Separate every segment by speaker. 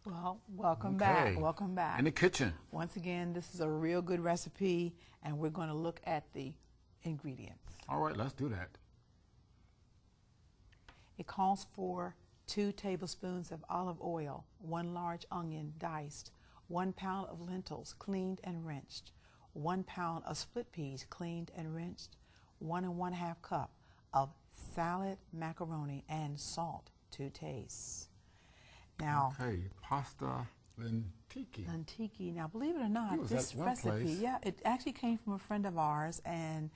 Speaker 1: Well, welcome back. Welcome back.
Speaker 2: In the kitchen.
Speaker 1: Once again, this is a real good recipe, and we're going to look at the ingredients.
Speaker 2: All right, let's do that.
Speaker 1: It calls for 2 tablespoons of olive oil, 1 large onion diced, 1 pound of lentils cleaned and rinsed, 1 pound of split peas cleaned and rinsed, 1 1/2 cup of salad macaroni, and salt to taste. Now,
Speaker 2: okay, pasta lenticchie.
Speaker 1: Lenticchie. Now, believe it or not, this recipe, yeah, it actually came from a friend of ours, and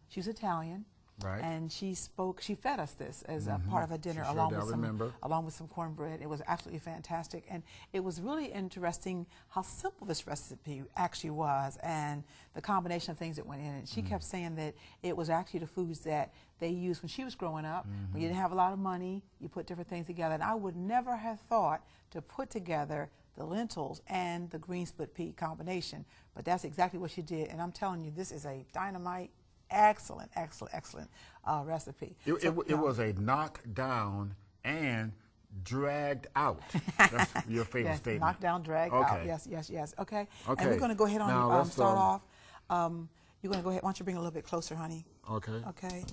Speaker 1: she's Italian.
Speaker 2: Right.
Speaker 1: And she fed us this as a part of a dinner, along with some cornbread. It was absolutely fantastic, and it was really interesting how simple this recipe actually was, and the combination of things that went in it. She kept saying that it was actually the foods that they used when she was growing up. When you didn't have a lot of money, you put different things together. And I would never have thought to put together the lentils and the green split pea combination, but that's exactly what she did. And I'm telling you, this is a dynamite. Excellent, excellent, excellent recipe.
Speaker 2: It was a knockdown and dragged out. That's your favorite
Speaker 1: yes,
Speaker 2: statement.
Speaker 1: Knocked down, dragged out. Yes, yes, yes. Okay.
Speaker 2: Okay.
Speaker 1: And we're going to go ahead on
Speaker 2: now,
Speaker 1: start off. You're going to go ahead. Why don't you bring it a little bit closer, honey?
Speaker 2: Okay.
Speaker 1: Okay.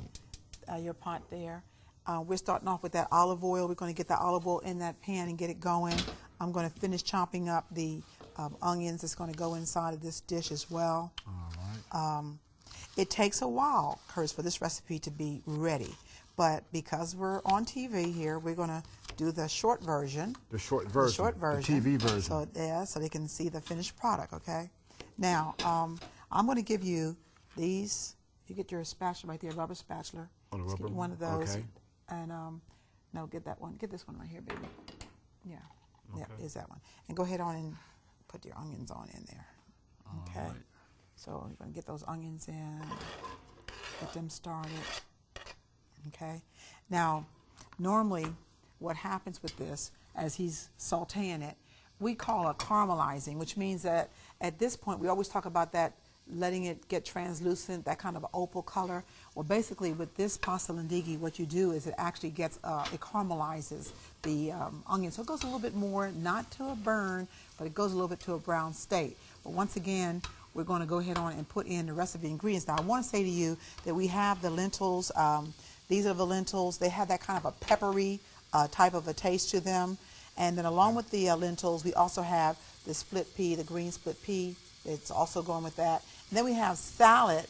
Speaker 1: Your pot there. We're starting off with that olive oil. We're going to get that olive oil in that pan and get it going. I'm going to finish chopping up the onions that's going to go inside of this dish as well.
Speaker 2: All right.
Speaker 1: It takes a while, Curtis, for this recipe to be ready. But because we're on TV here, we're going to do the short version.
Speaker 2: The short version. The short version. The TV version.
Speaker 1: So, yeah, so they can see the finished product, okay? Now, I'm going to give you these. You get your spatula right there, rubber spatula.
Speaker 2: Oh, the rubber
Speaker 1: one of those.
Speaker 2: Okay.
Speaker 1: And, no, get that one. Get this one right here, baby. Yeah.
Speaker 2: Okay.
Speaker 1: Yeah, is that one. And go ahead on and put your onions on in there. Okay.
Speaker 2: All right.
Speaker 1: So you're going to get those onions in, get them started, okay? Now, normally what happens with this, as he's sauteing it, we call it caramelizing, which means that at this point, we always talk about that, letting it get translucent, that kind of opal color. Well, basically with this pasta lenticchie, what you do is it actually gets, it caramelizes the onion. So it goes a little bit more, not to a burn, but it goes a little bit to a brown state. But once again, we're going to go ahead on and put in the rest of the ingredients. Now, I want to say to you that we have the lentils. These are the lentils. They have that kind of a peppery type of a taste to them. And then along with the lentils, we also have the split pea, the green split pea. It's also going with that. And then we have salad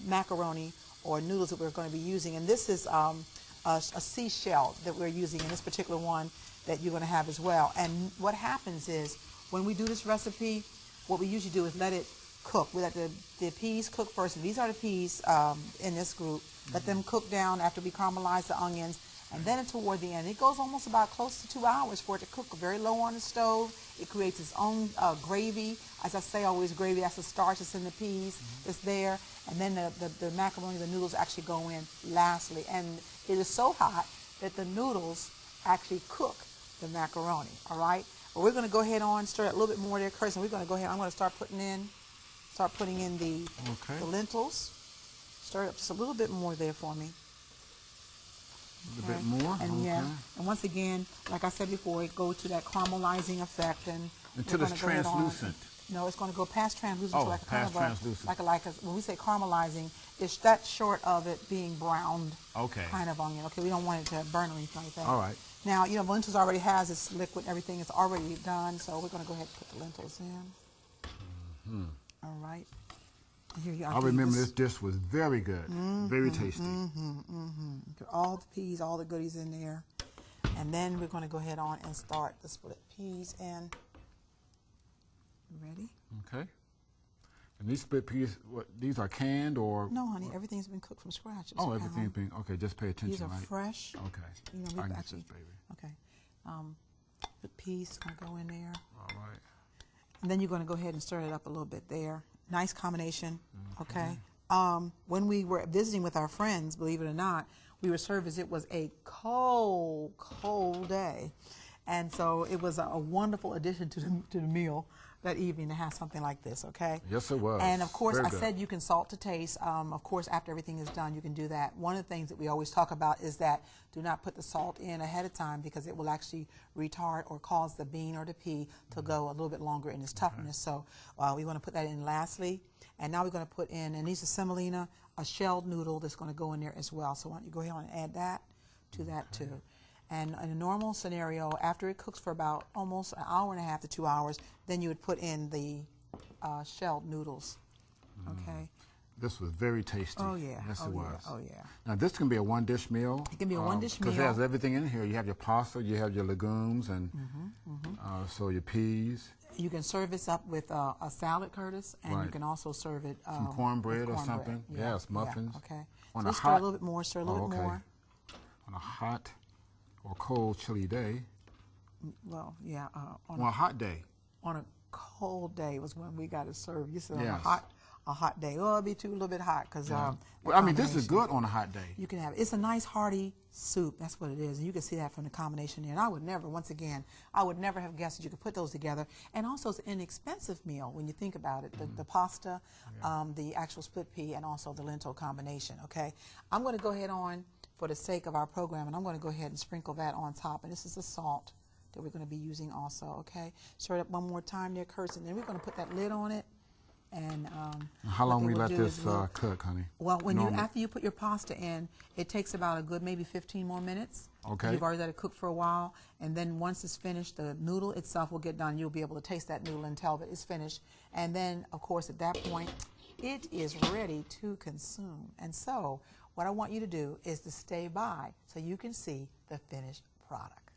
Speaker 1: macaroni or noodles that we're going to be using. And this is a seashell that we're using in this particular one that you're going to have as well. And what happens is when we do this recipe, what we usually do is let it cook. We let the peas cook first. And these are the peas in this group. Let them cook down after we caramelize the onions. And then toward the end, it goes almost about close to 2 hours for it to cook very low on the stove. It creates its own gravy. As I say, always gravy. That's the starch that's in the peas. It's there. And then the macaroni, the noodles actually go in lastly. And it is so hot that the noodles actually cook the macaroni, all right? But we're going to go ahead on, stir it a little bit more there, Chris, and we're going to go ahead. I'm going to start putting in the lentils. Stir it up just a little bit more there for me.
Speaker 2: A little bit more?
Speaker 1: And yeah, and once again, like I said before, it goes to that caramelizing effect. And
Speaker 2: until it's translucent.
Speaker 1: No, it's going to go past translucent.
Speaker 2: Oh,
Speaker 1: to like
Speaker 2: past translucent.
Speaker 1: Like when we say caramelizing, it's that short of it being browned kind of onion. Okay, we don't want it to burn or anything like that.
Speaker 2: All right.
Speaker 1: Now, you know, lentils already has its liquid, everything is already done, so we're going to go ahead and put the lentils in. All right. And here you are.
Speaker 2: I remember this dish was very good, very tasty.
Speaker 1: Put all the peas, all the goodies in there. And then we're going to go ahead on and start the split peas in. Ready?
Speaker 2: Okay. And these split peas, these are canned or?
Speaker 1: No, honey, everything's been cooked from scratch.
Speaker 2: Oh, everything's been, okay, just pay attention,
Speaker 1: these are
Speaker 2: right?
Speaker 1: fresh.
Speaker 2: Okay.
Speaker 1: You know, we've actually, okay. The peas is going to go in there.
Speaker 2: All right.
Speaker 1: And then you're going to go ahead and stir it up a little bit there. Nice combination, okay? When we were visiting with our friends, believe it or not, we were served as it was a cold, cold day. And so it was a wonderful addition to the meal that evening to have something like this, okay?
Speaker 2: Yes, it was.
Speaker 1: And of course,
Speaker 2: Very
Speaker 1: I
Speaker 2: good.
Speaker 1: said you can salt to taste. Of course, after everything is done, you can do that. One of the things that we always talk about is that do not put the salt in ahead of time because it will actually retard or cause the bean or the pea to go a little bit longer in its toughness. So we want to put that in lastly. And now we're going to put in, and these are semolina, a shelled noodle that's going to go in there as well. So why don't you go ahead and add that to that too. And in a normal scenario, after it cooks for about almost an hour and a half to 2 hours, then you would put in the shelled noodles, okay?
Speaker 2: This was very tasty.
Speaker 1: Oh, yeah.
Speaker 2: Yes,
Speaker 1: Oh,
Speaker 2: it
Speaker 1: yeah.
Speaker 2: was.
Speaker 1: Oh, yeah.
Speaker 2: Now, this can be a one-dish meal.
Speaker 1: It can be a one-dish meal.
Speaker 2: Because it has everything in here. You have your pasta, you have your legumes, and so your peas.
Speaker 1: You can serve this up with a salad, Curtis, and you
Speaker 2: Right.
Speaker 1: can also serve it
Speaker 2: Some cornbread or something.
Speaker 1: Yeah,
Speaker 2: Yes, muffins.
Speaker 1: Yeah, okay.
Speaker 2: On
Speaker 1: So
Speaker 2: a
Speaker 1: just stir a
Speaker 2: hot-
Speaker 1: little bit more, stir a little bit
Speaker 2: okay.
Speaker 1: more.
Speaker 2: On a hot or cold, chilly day.
Speaker 1: Well, yeah,
Speaker 2: On a hot day.
Speaker 1: on a cold day was when we got it served. You said on
Speaker 2: Yes.
Speaker 1: a hot day. Oh, it'd be too a little bit hot because
Speaker 2: Well, I mean, this is good on a hot day.
Speaker 1: You can have it. It's a nice hearty soup. That's what it is. And you can see that from the combination there. And I would never, once again, I would never have guessed that you could put those together. And also it's an inexpensive meal when you think about it. The pasta, the actual split pea, and also the lentil combination, okay? I'm going to go ahead on, for the sake of our program, and I'm going to go ahead and sprinkle that on top. And this is the salt that we're going to be using also, okay? Stir it up one more time there, Kirsten. Then we're going to put that lid on it. And
Speaker 2: How
Speaker 1: what
Speaker 2: long
Speaker 1: they
Speaker 2: we
Speaker 1: will
Speaker 2: let
Speaker 1: do
Speaker 2: this
Speaker 1: is we'll-
Speaker 2: cook, honey?
Speaker 1: well,
Speaker 2: Normally-
Speaker 1: after you put your pasta in, it takes about a good maybe 15 more minutes.
Speaker 2: Okay.
Speaker 1: You've already let it cook for a while, and then once it's finished, the noodle itself will get done. You'll be able to taste that noodle and tell that it's finished. And then, of course, at that point, it is ready to consume. And so, what I want you to do is to stay by so you can see the finished product.